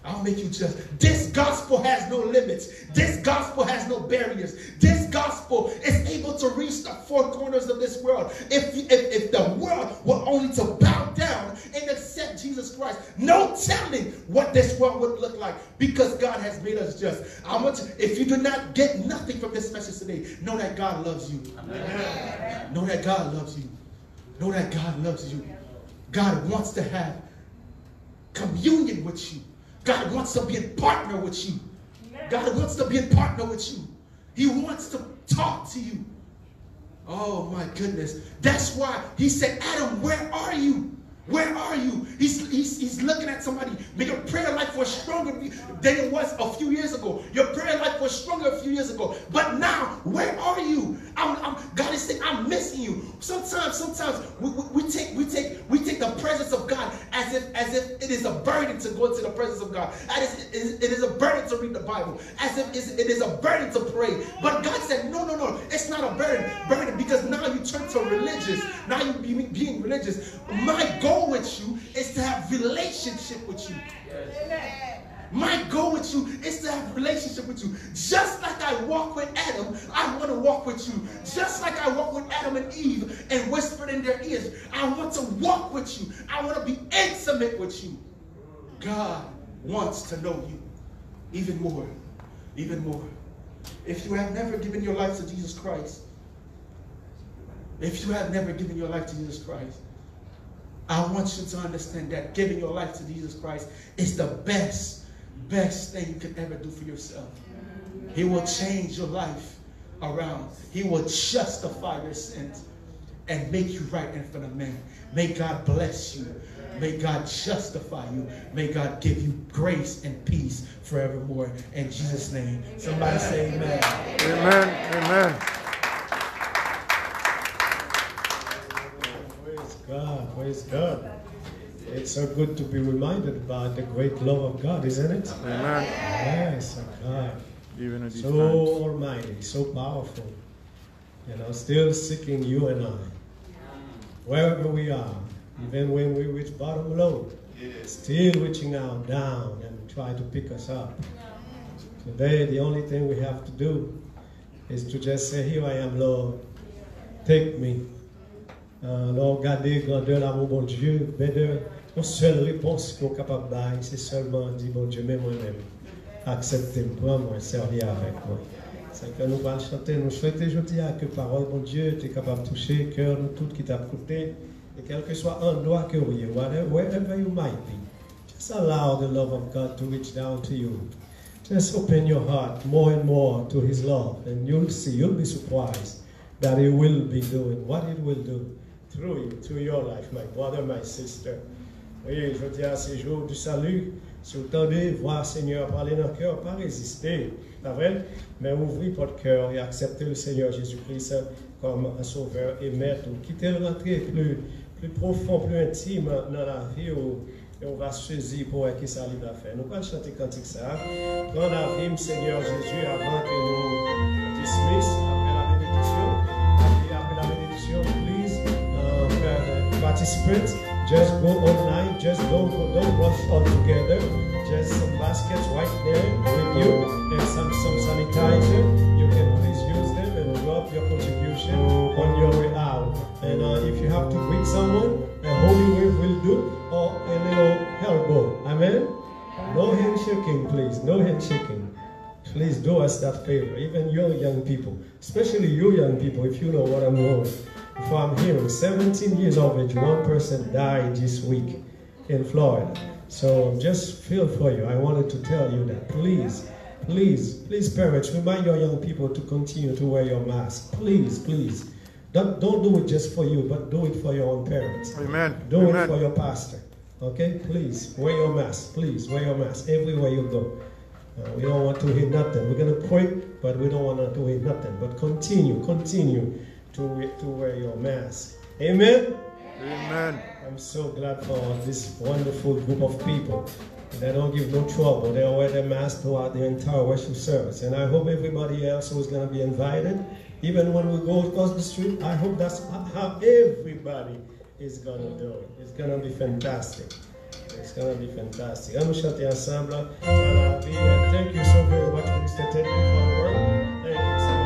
I'll make you just. This gospel has no limits. This gospel has no barriers. This gospel is able to reach the four corners of this world. If the world were only to bow down and accept Jesus Christ, no telling what this world would look like, because God has made us just. If you do not get nothing from this message today, know that God loves you. Amen. Know that God loves you. Know that God loves you. God wants to have communion with you. God wants to be a partner with you. God wants to be a partner with you. He wants to talk to you. Oh my goodness. That's why he said, Adam, where are you? Where are you? He's looking at somebody. Your prayer life was stronger than it was a few years ago. Your prayer life was stronger a few years ago. But now, where are you? God is saying, I'm missing you. Sometimes we take the presence of God as if it is a burden to go into the presence of God. As if it is a burden to read the Bible. As if it is a burden to pray. But God said, no, it's not a burden because now you turn to religious. Now you being religious. My goal with you is to have relationship with you. Yes. My goal with you is to have a relationship with you. Just like I walk with Adam, I want to walk with you. Just like I walked with Adam and Eve and whispered in their ears, I want to walk with you. I want to be intimate with you. God wants to know you even more. Even more. If you have never given your life to Jesus Christ, I want you to understand that giving your life to Jesus Christ is the best thing you can ever do for yourself. He will change your life around. He will justify your sins and make you right in front of men. May God bless you. May God justify you. May God give you grace and peace forevermore. In Jesus' name. Somebody say amen. Amen. Amen. Praise God. Praise God. It's so good to be reminded about the great love of God, isn't it? Amen. Yes, God. Even at these So times. almighty, so powerful. Still seeking you and I. Wherever we are, even when we reach bottom low, still reaching out down and try to pick us up. Today, the only thing we have to do is to just say, here I am, Lord. Take me. Lord, regardez grandeur l'amour, bon Dieu, better. La seule réponse qu'on est capable de faire, c'est seulement dire, bon Dieu, mais moi-même, acceptez-moi, prends-moi, servir avec moi. C'est que nous allons chanter, nous souhaitons aujourd'hui que parole, bon Dieu, tu es capable de toucher le cœur de tout qui t'a écouté, et quel que soit endroit que vous êtes, wherever you might be, just allow the love of God to reach down to you. Just open your heart more and more to His love, and you'll see, you'll be surprised that He will be doing what He will do through you, through your life, my brother, my sister. Oui, je dis à ces jours du salut, si vous tendez voir Seigneur parler dans le cœur, pas résister, pas vrai? Mais ouvrez votre cœur et acceptez le Seigneur Jésus-Christ comme un sauveur et maître. Quittez le rentrer plus profond, plus intime dans la vie où on va se saisir pour qui ça va faire. Nous allons chanter cantique ça. Prends la vie, Seigneur Jésus, avant que nous dismiss après la bénédiction, please, participants. Just go online, just don't rush all together. Just some baskets right there with you and some sanitizer. You can please use them and drop your contribution on your way out. And if you have to greet someone, a holy wave will do, or a little elbow. Amen? No handshaking, please. No handshaking. Please do us that favor. Even you young people, especially you young people, if you know what I'm doing. Before I'm hearing, 17 years of age, one person died this week in Florida. So just feel for you. I wanted to tell you that. Please, parents, remind your young people to continue to wear your mask. Please. Don't do it just for you, but do it for your own parents. Amen. Do it for your pastor. Okay? Please, wear your mask. Please, wear your mask everywhere you go. We don't want to hear nothing. We're going to pray, but we don't want to hear nothing. But continue to wear your mask. Amen? Amen. I'm so glad for this wonderful group of people. They don't give no trouble. They wear their mask throughout the entire worship service. And I hope everybody else who's going to be invited, even when we go across the street, I hope that's how everybody is going to do it. It's going to be fantastic. It's going to be fantastic. I'm chanter ensemble. Thank you so very much, Mr. Teddy, for the word. Thank you so much.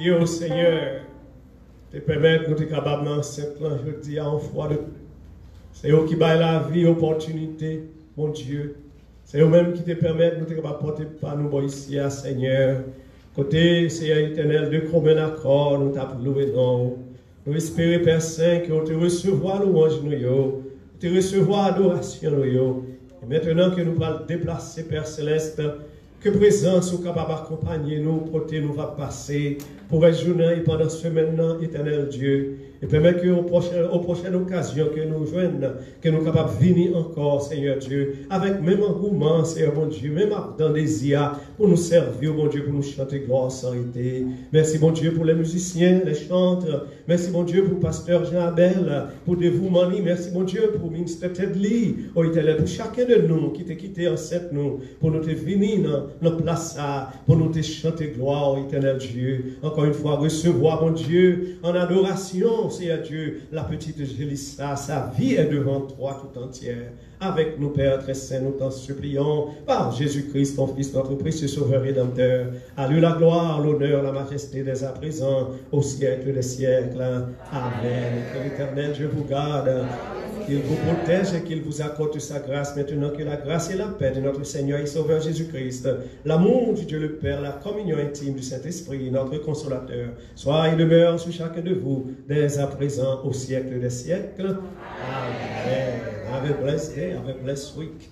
Merci au Seigneur de permettre nous être capables dans cette plan, je dis en foi de c'est eux qui baillent la vie, opportunité, mon Dieu. C'est eux-mêmes qui te permettent de nous être capables de porter par nous ici, Seigneur. Côté, Seigneur éternel, de commun accord, nous t'avons loué, non. Nous espérons, Père Saint, que nous te recevoir louange, nous te recevoir adoration, nous. Et maintenant que nous allons déplacer, Père Céleste, que présence soit capable d'accompagner nous, côté nous va passer pour être journée et pendant ce maintenant, éternel Dieu. Et permet qu'aux prochaines occasions que nous joignons, que nous sommes capables de venir encore, Seigneur Dieu, avec même engouement, Seigneur mon Dieu, même ardent désir pour nous servir, mon Dieu, pour nous chanter gloire sans arrêter. Merci, mon Dieu, pour les musiciens, les chantres. Merci, mon Dieu, pour Pasteur Jean-Abel, pour dévouement. Merci, mon Dieu, pour Ministre Tedli, oh éternel, pour chacun de nous qui t'a quitté en cette nous, pour nous te venir dans la place, pour nous te chanter gloire, oh éternel Dieu. Encore une fois, recevoir, mon Dieu, en adoration, Seigneur Dieu, la petite Gélissa, sa vie est devant toi tout entière. Avec nous, Père très saint, nous t'en supplions, par Jésus-Christ, ton Fils, notre précieux Sauveur Rédempteur. À lui la gloire, l'honneur, la majesté dès à présent, au siècle des siècles. Amen. Que l'Éternel, je vous garde, qu'il vous protège et qu'il vous accorde sa grâce, maintenant que la grâce et la paix de notre Seigneur et Sauveur Jésus-Christ, l'amour du Dieu le Père, la communion intime du Saint-Esprit, notre consolateur, soit et demeure sur chacun de vous, dès à présent, au siècle des siècles. Amen. Have a blessed day. Have a blessed week.